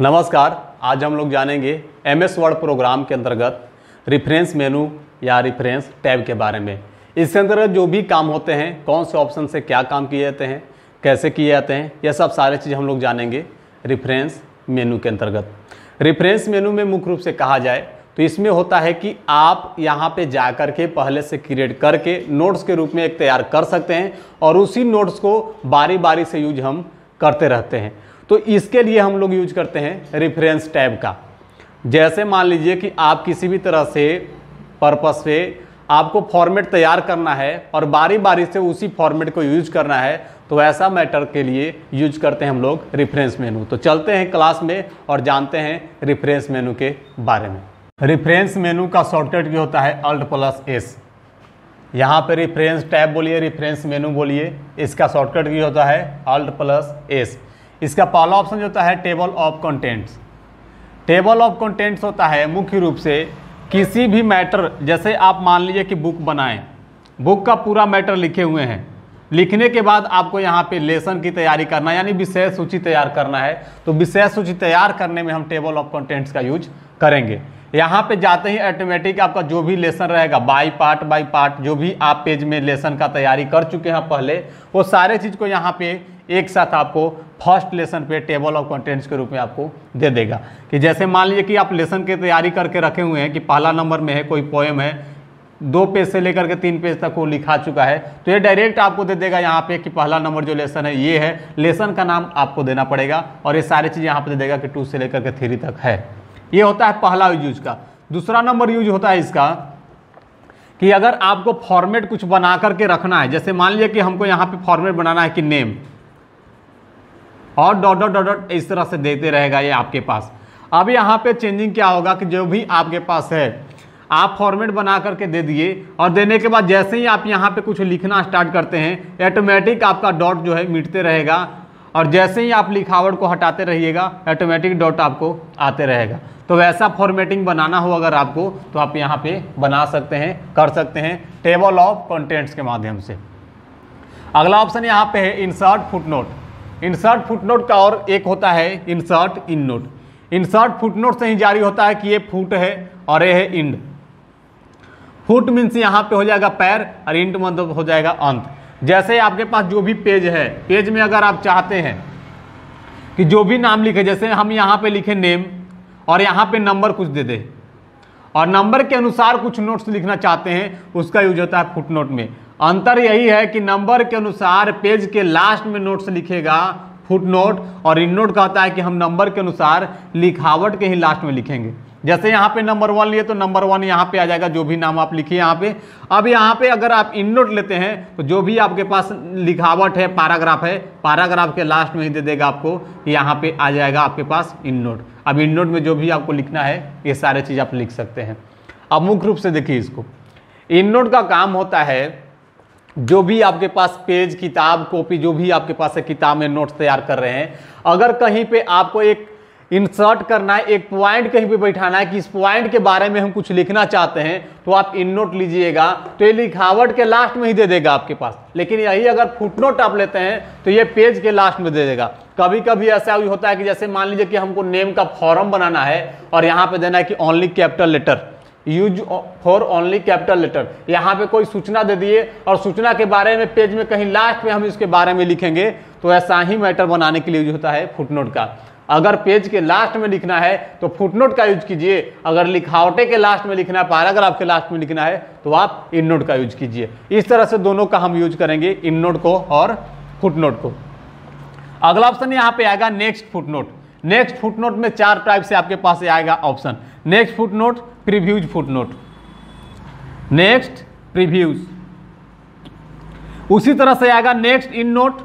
नमस्कार। आज हम लोग जानेंगे MS वर्ड प्रोग्राम के अंतर्गत रेफरेंस मेनू या रेफरेंस टैब के बारे में। इसके अंतर्गत जो भी काम होते हैं, कौन से ऑप्शन से क्या काम किए जाते हैं, कैसे किए जाते हैं, यह सब सारे चीज़ हम लोग जानेंगे रेफरेंस मेनू के अंतर्गत। रेफरेंस मेनू में मुख्य रूप से कहा जाए तो इसमें होता है कि आप यहाँ पे जा कर के पहले से क्रिएट करके नोट्स के रूप में एक तैयार कर सकते हैं और उसी नोट्स को बारी बारी से यूज हम करते रहते हैं। तो इसके लिए हम लोग यूज करते हैं रेफरेंस टैब का। जैसे मान लीजिए कि आप किसी भी तरह से पर्पस से आपको फॉर्मेट तैयार करना है और बारी बारी से उसी फॉर्मेट को यूज करना है, तो ऐसा मैटर के लिए यूज करते हैं हम लोग रेफरेंस मेनू। तो चलते हैं क्लास में और जानते हैं रेफरेंस मेनू के बारे में। रेफरेंस मेनू का शॉर्टकट की होता है Alt+S। यहाँ पे रेफरेंस टैब बोलिए, रेफरेंस मेनू बोलिए, इसका शॉर्टकट की होता है Alt+S। इसका पहला ऑप्शन जो होता है table of contents. Table of contents होता है मुख्य रूप से किसी भी मैटर, जैसे आप मान लीजिए कि बुक बनाएं, बुक का पूरा मैटर लिखे हुए हैं, लिखने के बाद आपको यहाँ पे लेसन की तैयारी करना है, यानी विषय सूची तैयार करना है। तो विषय सूची तैयार करने में हम टेबल ऑफ कंटेंट्स का यूज करेंगे। यहाँ पे जाते ही ऑटोमेटिक आपका जो भी लेसन रहेगा बाय पार्ट जो भी आप पेज में लेसन का तैयारी कर चुके हैं पहले, वो सारे चीज़ को यहाँ पे एक साथ आपको फर्स्ट लेसन पे टेबल ऑफ कंटेंट्स के रूप में आपको दे देगा। कि जैसे मान लीजिए कि आप लेसन की तैयारी करके रखे हुए हैं कि पहला नंबर में है कोई पोएम है, 2 पेज से लेकर के 3 पेज तक वो लिखा चुका है, तो ये डायरेक्ट आपको दे देगा यहाँ पे कि पहला नंबर जो लेसन है ये है। लेसन का नाम आपको देना पड़ेगा और ये सारी चीज़ यहाँ पे दे देगा कि 2 से लेकर के 3 तक है। ये होता है पहला यूज का। दूसरा नंबर यूज होता है इसका कि अगर आपको फॉर्मेट कुछ बना करके रखना है, जैसे मान लीजिए कि हमको यहाँ पे फॉर्मेट बनाना है कि नेम और डॉट डॉट डॉट डॉट इस तरह से देते रहेगा ये आपके पास। अब यहाँ पे चेंजिंग क्या होगा कि जो भी आपके पास है आप फॉर्मेट बना करके दे दिए और देने के बाद जैसे ही आप यहाँ पे कुछ लिखना स्टार्ट करते हैं ऑटोमेटिक आपका डॉट जो है मिटते रहेगा और जैसे ही आप लिखावट को हटाते रहिएगा ऑटोमेटिक डॉट आपको आते रहेगा। तो वैसा फॉर्मेटिंग बनाना हो अगर आपको तो आप यहाँ पे बना सकते हैं, कर सकते हैं टेबल ऑफ कंटेंट्स के माध्यम से। अगला ऑप्शन यहाँ पे है इंसर्ट फुटनोट। इंसर्ट फुटनोट का और एक होता है insert in note. Insert footnote से ही जारी होता है कि ये फुट है और ये है इंड। फुट मीन्स यहाँ पे हो जाएगा पैर और इंड मतलब हो जाएगा अंत। जैसे आपके पास जो भी पेज है, पेज में अगर आप चाहते हैं कि जो भी नाम लिखे, जैसे हम यहाँ पे लिखे नेम और यहाँ पे नंबर कुछ दे दे और नंबर के अनुसार कुछ नोट्स लिखना चाहते हैं, उसका यूज होता है फुटनोट में। अंतर यही है कि नंबर के अनुसार पेज के लास्ट में नोट्स लिखेगा फुटनोट और इन नोट का होता है कि हम नंबर के अनुसार लिखावट के ही लास्ट में लिखेंगे। जैसे यहाँ पे नंबर 1 लिए तो नंबर 1 यहाँ पे आ जाएगा, जो भी नाम आप लिखिए यहाँ पे। अब यहाँ पे अगर आप इन नोट लेते हैं तो जो भी आपके पास लिखावट है, पैराग्राफ है, पैराग्राफ के लास्ट में ही दे देगा आपको, यहाँ पे आ जाएगा आपके पास इन नोट। अब इन नोट में जो भी आपको लिखना है ये सारे चीज़ आप लिख सकते हैं। अब मुख्य रूप से देखिए इसको, इन नोट का काम होता है जो भी आपके पास पेज, किताब, कॉपी जो भी आपके पास है, किताब में नोट्स तैयार कर रहे हैं, अगर कहीं पे आपको एक इंसर्ट करना है, एक पॉइंट कहीं पे बैठाना है कि इस पॉइंट के बारे में हम कुछ लिखना चाहते हैं, तो आप इन नोट लीजिएगा तो ये लिखावट के लास्ट में ही दे देगा आपके पास। लेकिन यही अगर फुटनोट आप लेते हैं तो ये पेज के लास्ट में दे देगा। कभी कभी ऐसा होता है कि जैसे मान लीजिए कि हमको नेम का फॉर्म बनाना है और यहाँ पे देना है कि only capital letter, use for only capital letter, यहाँ पे कोई सूचना दे दिए और सूचना के बारे में पेज में कहीं लास्ट में हम इसके बारे में लिखेंगे, तो ऐसा ही मैटर बनाने के लिए यूज होता है फुटनोट का। अगर पेज के लास्ट में लिखना है तो फुटनोट का यूज कीजिए, अगर लिखावटे के लास्ट में लिखना है, पैराग्राफ के लास्ट में लिखना है, तो आप इन नोट का यूज कीजिए। इस तरह से दोनों का हम यूज करेंगे, इन नोट को और फुटनोट को। अगला ऑप्शन यहाँ पे आएगा नेक्स्ट फुटनोट। नेक्स्ट फुटनोट में 4 टाइप से आपके पास आएगा option. Next footnote, previews footnote, next previews. उसी तरह से आएगा next in note,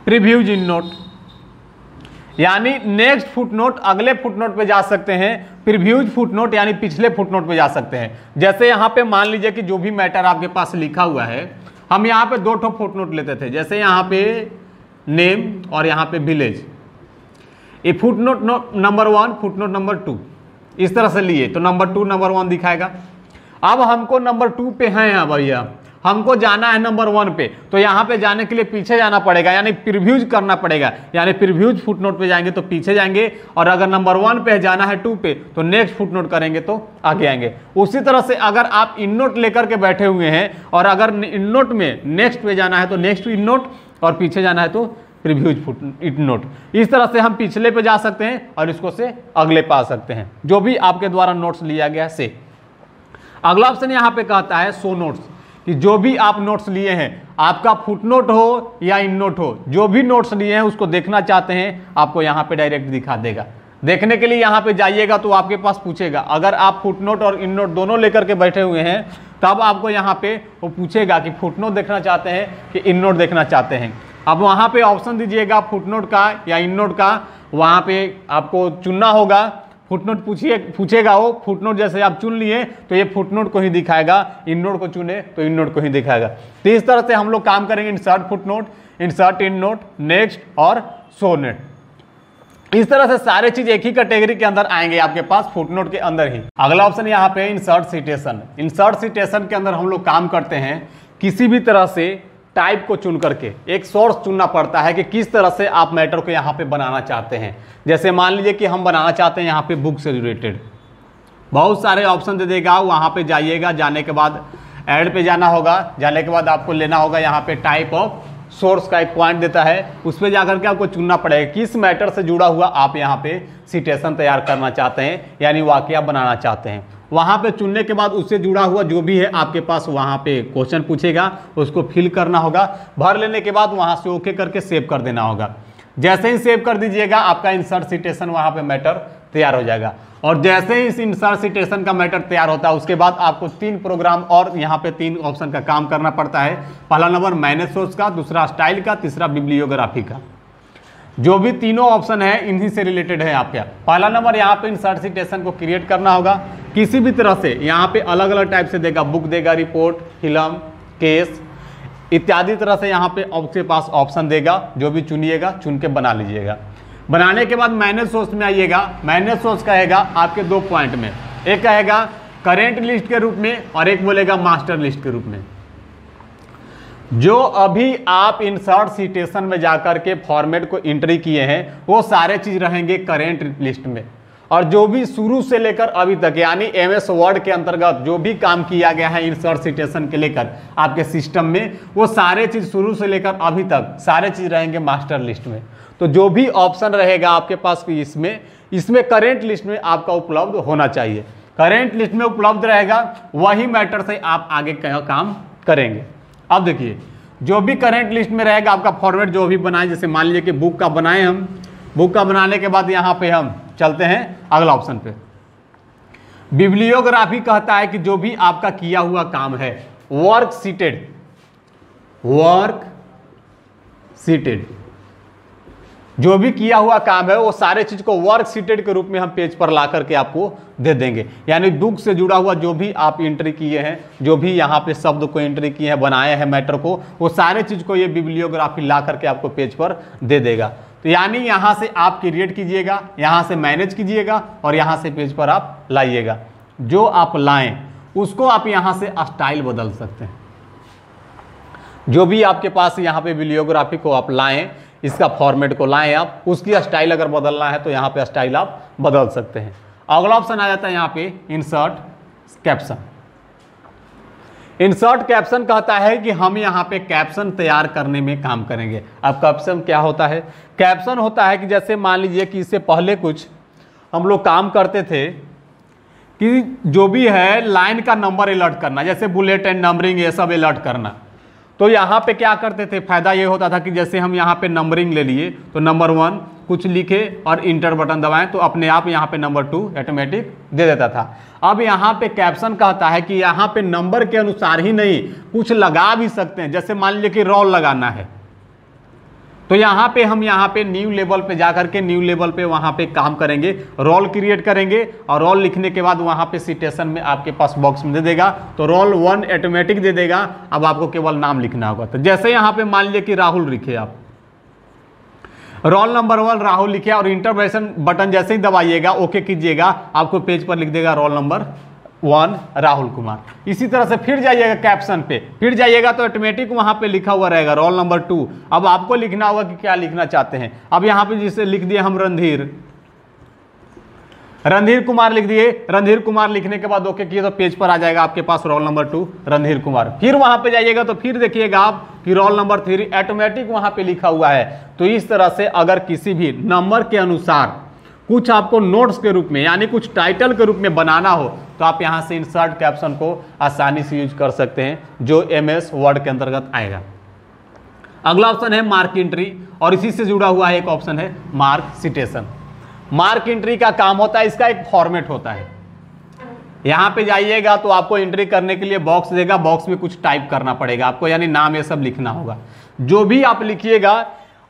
previews in note. यानी नेक्स्ट फुटनोट अगले फुटनोट पे जा सकते हैं, प्रीव्यूज फुटनोट यानी पिछले फुटनोट पे जा सकते हैं। जैसे यहाँ पे मान लीजिए कि जो भी मैटर आपके पास लिखा हुआ है, हम यहाँ पे 2 फुटनोट लेते थे, जैसे यहाँ पे नेम और यहाँ पे विलेज। ये फुटनोट नंबर 1, फुटनोट नंबर 2 इस तरह से लिए तो नंबर 2 नंबर 1 दिखाएगा। अब हमको नंबर 2 पे हैं भैया, हमको जाना है नंबर 1 पे, तो यहाँ पे जाने के लिए पीछे जाना पड़ेगा, यानी प्रीव्यूज करना पड़ेगा, यानी प्रीव्यूज फुटनोट पे जाएंगे तो पीछे जाएंगे, और अगर नंबर 1 पे जाना है 2 पे तो नेक्स्ट फुटनोट करेंगे तो आगे आएंगे। उसी तरह से अगर आप इन नोट लेकर के बैठे हुए हैं और अगर इन नोट में नेक्स्ट पे जाना है तो नेक्स्ट इन नोट, और पीछे जाना है तो प्रीव्यूज इन नोट, इस तरह से हम पिछले पे जा सकते हैं और इसको से अगले पा सकते हैं, जो भी आपके द्वारा नोट्स लिया गया से। अगला ऑप्शन यहाँ पे कहता है शो नोट्स, कि जो भी आप नोट्स लिए हैं, आपका फुटनोट हो या इन नोट हो, जो भी नोट्स लिए हैं उसको देखना चाहते हैं, आपको यहाँ पे डायरेक्ट दिखा देगा। देखने के लिए यहाँ पे जाइएगा तो आपके पास पूछेगा, अगर आप फुटनोट और इन नोट दोनों लेकर के बैठे हुए हैं तब आपको यहाँ पे वो पूछेगा कि फुटनोट देखना चाहते हैं कि इन नोट देखना चाहते हैं। अब वहाँ पे ऑप्शन दीजिएगा फुटनोट का या इन नोट का, वहाँ पे आपको चुनना होगा। फुटनोट पूछेगा, वो फुटनोट जैसे आप चुन लिए तो ये फुटनोट को ही दिखाएगा, इन नोट को चुने तो इन नोट को ही दिखाएगा। तो इस तरह से हम लोग काम करेंगे, insert footnote, insert in note, next और शो नेट। इस तरह से सारे चीज एक ही कैटेगरी के अंदर आएंगे आपके पास फुटनोट के अंदर ही। अगला ऑप्शन यहाँ पे इंसर्ट सिटेशन। इंसर्ट सिटेशन के अंदर हम लोग काम करते हैं, किसी भी तरह से टाइप को चुन करके एक सोर्स चुनना पड़ता है कि किस तरह से आप मैटर को यहाँ पे बनाना चाहते हैं। जैसे मान लीजिए कि हम बनाना चाहते हैं यहाँ पे बुक से रिलेटेड, बहुत सारे ऑप्शन दे देगा, वहाँ पे जाइएगा, जाने के बाद ऐड पे जाना होगा, जाने के बाद आपको लेना होगा यहाँ पे टाइप ऑफ सोर्स का एक पॉइंट देता है, उसमें जाकर के आपको चुनना पड़ेगा किस मैटर से जुड़ा हुआ आप यहाँ पे सिटेशन तैयार करना चाहते हैं, यानी वाकया बनाना चाहते हैं। वहाँ पे चुनने के बाद उससे जुड़ा हुआ जो भी है आपके पास वहाँ पे क्वेश्चन पूछेगा, उसको फिल करना होगा, भर लेने के बाद वहाँ से ओके करके सेव कर देना होगा। जैसे ही सेव कर दीजिएगा आपका इंसर्ट सिटेशन वहाँ पे मैटर तैयार हो जाएगा। और जैसे ही इस इंसर्ट सिटेशन का मैटर तैयार होता है उसके बाद आपको 3 प्रोग्राम और यहाँ पे 3 ऑप्शन का काम करना पड़ता है। पहला नंबर मैनेज सोर्स का, दूसरा स्टाइल का, तीसरा बिब्लियोग्राफी का। जो भी तीनों ऑप्शन है इन्हीं से रिलेटेड है आपका। पहला नंबर यहाँ पे इंसर्ट सिटेशन को क्रिएट करना होगा किसी भी तरह से, यहाँ पे अलग अलग टाइप से देगा, बुक देगा, रिपोर्ट, फिल्म, केस इत्यादि तरह से यहाँ पे आपके पास ऑप्शन देगा, जो भी चुनिएगा चुन के बना लीजिएगा। बनाने के बाद मैनेज सोर्स में आइएगा। मैनेज सोर्स कहेगा आपके 2 पॉइंट में, एक कहेगा करेंट लिस्ट के रूप में और एक बोलेगा मास्टर लिस्ट के रूप में। जो अभी आप इंसर्ट सिटेशन में जाकर के फॉर्मेट को एंट्री किए हैं वो सारे चीज रहेंगे करेंट लिस्ट में, और जो भी शुरू से लेकर अभी तक यानी एमएस वर्ड के अंतर्गत जो भी काम किया गया है इंसर्ट सिटेशन के लेकर आपके सिस्टम में, वो सारे चीज शुरू से लेकर अभी तक सारे चीज रहेंगे मास्टर लिस्ट में। तो जो भी ऑप्शन रहेगा आपके पास इसमें करेंट लिस्ट में आपका उपलब्ध होना चाहिए। करेंट लिस्ट में उपलब्ध रहेगा वही मैटर से आप आगे का काम करेंगे। अब देखिए जो भी करेंट लिस्ट में रहेगा आपका फॉर्मेट जो भी बनाए, जैसे मान लीजिए कि बुक का बनाए हम, बुक का बनाने के बाद यहाँ पे हम चलते हैं अगला ऑप्शन पे। बिब्लियोग्राफी कहता है कि जो भी आपका किया हुआ काम है वर्क सीटेड जो भी किया हुआ काम है वो सारे चीज को वर्क सीटेड के रूप में हम पेज पर ला करके आपको दे देंगे। यानी बुक से जुड़ा हुआ जो भी आप एंट्री किए हैं, जो भी यहाँ पे शब्द को एंट्री किए हैं, बनाए हैं मैटर को, वो सारे चीज को ये बिब्लियोग्राफी ला करके आपको पेज पर दे देगा। तो यानी यहाँ से आप क्रिएट कीजिएगा, यहाँ से मैनेज कीजिएगा और यहाँ से पेज पर आप लाइएगा। जो आप लाएं उसको आप यहाँ से स्टाइल बदल सकते हैं। जो भी आपके पास यहाँ पे बिब्लियोग्राफी को आप लाएं, इसका फॉर्मेट को लाएं आप, उसकी स्टाइल अगर बदलना है तो यहाँ पे स्टाइल आप बदल सकते हैं। अगला ऑप्शन आ जाता है यहाँ पे इंसर्ट कैप्शन। इंसर्ट कैप्शन कहता है कि हम यहाँ पे कैप्शन तैयार करने में काम करेंगे। अब कैप्शन क्या होता है? कैप्शन होता है कि जैसे मान लीजिए कि इससे पहले कुछ हम लोग काम करते थे कि जो भी है लाइन का नंबर अलर्ट करना, जैसे बुलेट एंड नंबरिंग ये सब अलर्ट करना। तो यहाँ पे क्या करते थे, फायदा ये होता था कि जैसे हम यहाँ पे नंबरिंग ले लिए तो नंबर 1 कुछ लिखे और इंटर बटन दबाएं तो अपने आप यहाँ पे नंबर 2 ऑटोमेटिक दे देता था। अब यहाँ पे कैप्शन कहता है कि यहाँ पे नंबर के अनुसार ही नहीं, कुछ लगा भी सकते हैं। जैसे मान लीजिए कि रोल लगाना है तो यहाँ पे हम यहाँ पे न्यू लेवल पे जाकर के न्यू लेवल पे वहाँ पे काम करेंगे, रोल क्रिएट करेंगे और रोल लिखने के बाद वहाँ पे सिटेशन में आपके पास बॉक्स में दे देगा तो रोल 1 ऑटोमेटिक दे देगा। अब आपको केवल नाम लिखना होगा। तो जैसे यहाँ पे मान लीजिए कि राहुल लिखे, आप रोल नंबर 1 राहुल लिखे और इंटरवेंशन बटन जैसे ही दबाइएगा, ओके कीजिएगा, आपको पेज पर लिख देगा रोल नंबर 1 राहुल कुमार। इसी तरह से फिर जाइएगा कैप्शन पे, फिर जाइएगा तो ऑटोमेटिक वहां पे लिखा हुआ रहेगा रोल नंबर 2। अब आपको लिखना होगा कि क्या लिखना चाहते हैं। अब यहाँ पे जिसे लिख दिए हम रणधीर कुमार लिख दिए। रणधीर कुमार लिखने के बाद ओके किए तो पेज पर आ जाएगा आपके पास रोल नंबर 2 रणधीर कुमार। फिर वहां पे जाइएगा तो फिर देखिएगा आप कि रोल नंबर 3 ऑटोमेटिक वहां पे लिखा हुआ है। तो इस तरह से अगर किसी भी नंबर के अनुसार कुछ आपको नोट्स के रूप में यानी कुछ टाइटल के रूप में बनाना हो तो आप यहां से इंसर्ट कैप्शन को आसानी से यूज कर सकते हैं, जो MS वर्ड के अंतर्गत आएगा। अगला ऑप्शन है मार्क एंट्री, और इसी से जुड़ा हुआ है एक ऑप्शन है मार्क सिटेशन। मार्क एंट्री का काम होता है, इसका एक फॉर्मेट होता है। यहां पे जाइएगा तो आपको एंट्री करने के लिए बॉक्स देगा, बॉक्स में कुछ टाइप करना पड़ेगा आपको, यानी नाम ये सब लिखना होगा। जो भी आप लिखिएगा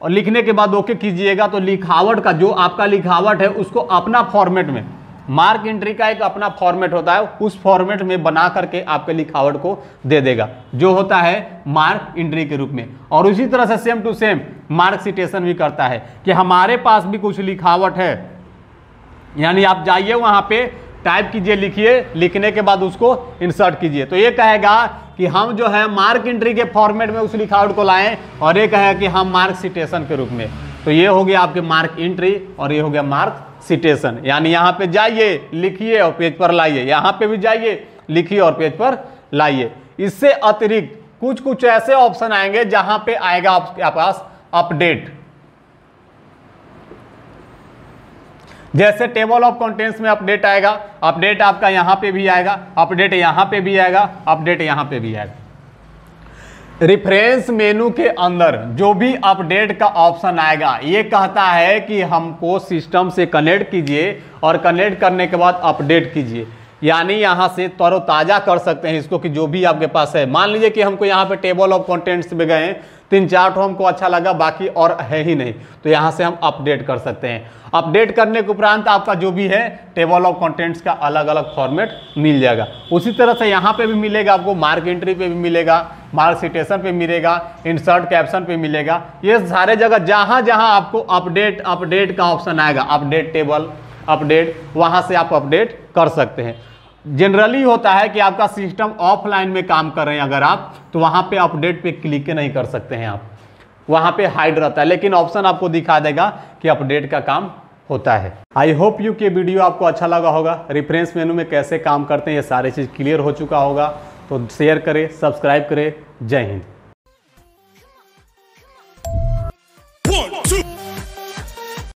और लिखने के बाद ओके कीजिएगा तो लिखावट का जो आपका लिखावट है उसको अपना फॉर्मेट में, मार्क एंट्री का एक अपना फॉर्मेट होता है, उस फॉर्मेट में बना करके आपके लिखावट को दे देगा, जो होता है मार्क एंट्री के रूप में। और उसी तरह से same to same mark citation भी करता है कि हमारे पास भी कुछ लिखावट है, यानी आप जाइए वहां पे टाइप कीजिए, लिखिए, लिखने के बाद उसको इंसर्ट कीजिए। तो ये कहेगा कि हम जो है मार्क एंट्री के फॉर्मेट में उस लिखावट को लाएं, और ये कहेगा कि हम मार्क सिटेशन के रूप में। तो ये हो गया आपके मार्क एंट्री और ये हो गया मार्क सिटेशन। यानी यहाँ पे जाइए, लिखिए और पेज पर लाइए, यहाँ पे भी जाइए, लिखिए और पेज पर लाइए। इससे अतिरिक्त कुछ कुछ ऐसे ऑप्शन आएंगे जहां पे आएगा आपके पास अपडेट, जैसे टेबल ऑफ कंटेंट्स में अपडेट आएगा, अपडेट आपका यहां पे भी आएगा, अपडेट यहां पे भी आएगा, अपडेट यहां पे भी आएगा। रेफरेंस मेनू के अंदर जो भी अपडेट का ऑप्शन आएगा, ये कहता है कि हमको सिस्टम से कनेक्ट कीजिए और कनेक्ट करने के बाद अपडेट कीजिए, यानी यहाँ से तरोताज़ा कर सकते हैं इसको कि जो भी आपके पास है। मान लीजिए कि हमको यहाँ पे टेबल ऑफ कंटेंट्स में गए, 3-4 ठो हमको अच्छा लगा, बाकी और है ही नहीं, तो यहाँ से हम अपडेट कर सकते हैं। अपडेट करने के उपरांत आपका जो भी है टेबल ऑफ कंटेंट्स का अलग अलग फॉर्मेट मिल जाएगा। उसी तरह से यहाँ पे भी मिलेगा आपको, मार्क एंट्री पे भी मिलेगा, मार्क सिटेशन पे मिलेगा, इंसर्ट कैप्शन पे मिलेगा। ये सारे जगह जहाँ जहाँ आपको अपडेट का ऑप्शन आएगा, अपडेट टेबल, अपडेट, वहाँ से आप अपडेट कर सकते हैं। जनरली होता है कि आपका सिस्टम ऑफलाइन में काम कर रहे हैं अगर आप, तो वहाँ पे अपडेट पे क्लिक नहीं कर सकते हैं आप, वहाँ पे हाइड रहता है, लेकिन ऑप्शन आपको दिखा देगा कि अपडेट का काम होता है। आई होप यू कि वीडियो आपको अच्छा लगा होगा। रेफरेंस मेनू में कैसे काम करते हैं ये सारी चीज़ क्लियर हो चुका होगा। तो शेयर करें, सब्सक्राइब करें। जय हिंद।